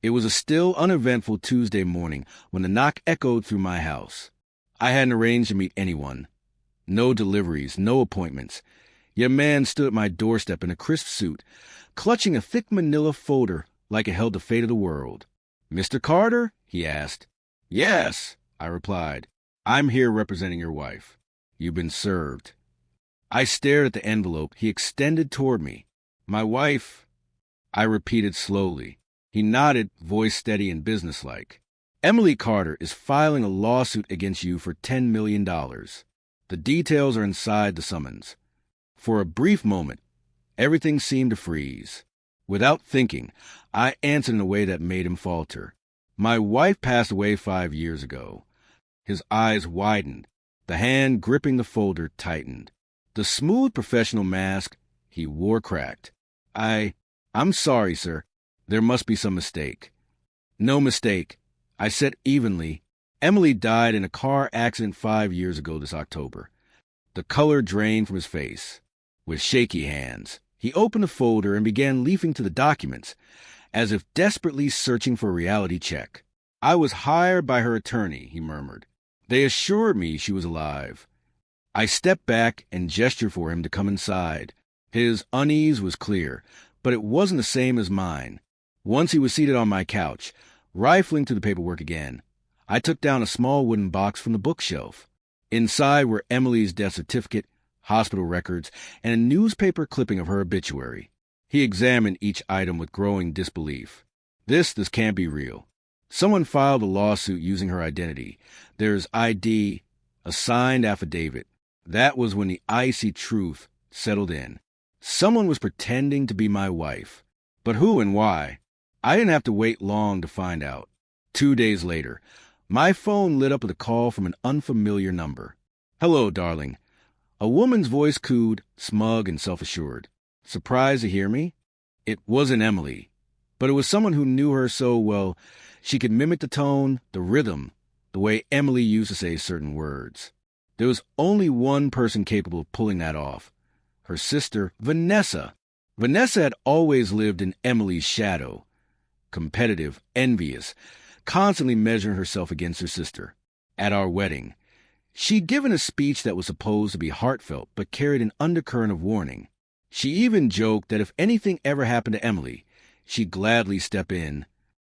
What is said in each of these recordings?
It was a still, uneventful Tuesday morning when the knock echoed through my house. I hadn't arranged to meet anyone. No deliveries, no appointments. Yet a man stood at my doorstep in a crisp suit, clutching a thick manila folder like it held the fate of the world. "Mr. Carter?" he asked. "Yes," I replied. "I'm here representing your wife. You've been served." I stared at the envelope he extended toward me. "My wife," I repeated slowly. He nodded, voice steady and businesslike. "Emily Carter is filing a lawsuit against you for $10 million. The details are inside the summons." For a brief moment, everything seemed to freeze. Without thinking, I answered in a way that made him falter. "My wife passed away 5 years ago." His eyes widened. The hand gripping the folder tightened. The smooth professional mask he wore cracked. I'm sorry, sir. There must be some mistake." "No mistake," I said evenly. "Emily died in a car accident 5 years ago this October." The color drained from his face. With shaky hands, he opened the folder and began leafing to the documents, as if desperately searching for a reality check. "I was hired by her attorney," he murmured. "They assured me she was alive." I stepped back and gestured for him to come inside. His unease was clear, but it wasn't the same as mine. Once he was seated on my couch, rifling through the paperwork again, I took down a small wooden box from the bookshelf. Inside were Emily's death certificate, hospital records, and a newspaper clipping of her obituary. He examined each item with growing disbelief. This can't be real. Someone filed a lawsuit using her identity. There's ID, a signed affidavit. That was when the icy truth settled in. Someone was pretending to be my wife. But who and why? I didn't have to wait long to find out. 2 days later, my phone lit up with a call from an unfamiliar number. "Hello, darling." A woman's voice cooed, smug and self-assured. Surprised to hear me? It wasn't Emily, but it was someone who knew her so well she could mimic the tone, the rhythm, the way Emily used to say certain words. There was only one person capable of pulling that off. Her sister, Vanessa. Vanessa had always lived in Emily's shadow. Competitive, envious, constantly measuring herself against her sister. At our wedding, she'd given a speech that was supposed to be heartfelt but carried an undercurrent of warning. She even joked that if anything ever happened to Emily, she'd gladly step in.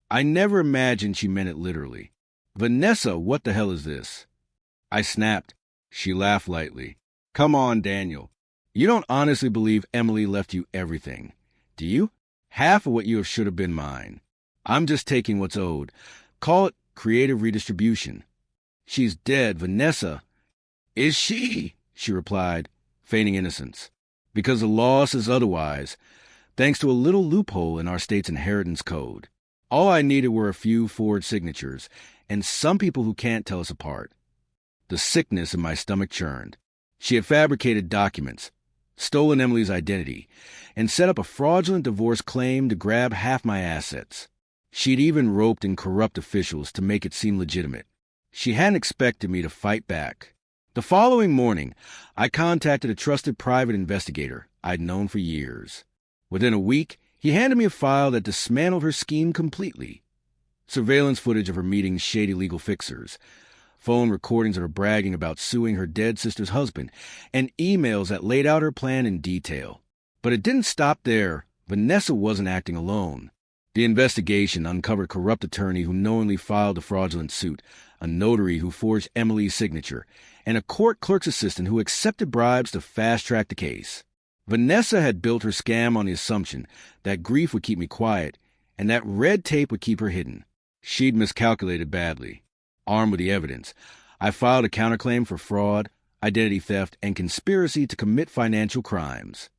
I never imagined she meant it literally. "Vanessa, what the hell is this?" I snapped. She laughed lightly. "Come on, Daniel. You don't honestly believe Emily left you everything, do you? Half of what you should have been mine. I'm just taking what's owed. Call it creative redistribution." "She's dead, Vanessa." "Is she?" she replied, feigning innocence. "Because the law says otherwise, thanks to a little loophole in our state's inheritance code. All I needed were a few forged signatures, and some people who can't tell us apart." The sickness in my stomach churned. She had fabricated documents, stolen Emily's identity, and set up a fraudulent divorce claim to grab half my assets. She'd even roped in corrupt officials to make it seem legitimate. She hadn't expected me to fight back. The following morning, I contacted a trusted private investigator I'd known for years. Within a week, he handed me a file that dismantled her scheme completely. Surveillance footage of her meeting shady legal fixers, phone recordings of her bragging about suing her dead sister's husband, and emails that laid out her plan in detail. But it didn't stop there. Vanessa wasn't acting alone. The investigation uncovered a corrupt attorney who knowingly filed a fraudulent suit, a notary who forged Emily's signature, and a court clerk's assistant who accepted bribes to fast-track the case. Vanessa had built her scam on the assumption that grief would keep me quiet and that red tape would keep her hidden. She'd miscalculated badly. Armed with the evidence, I filed a counterclaim for fraud, identity theft, and conspiracy to commit financial crimes.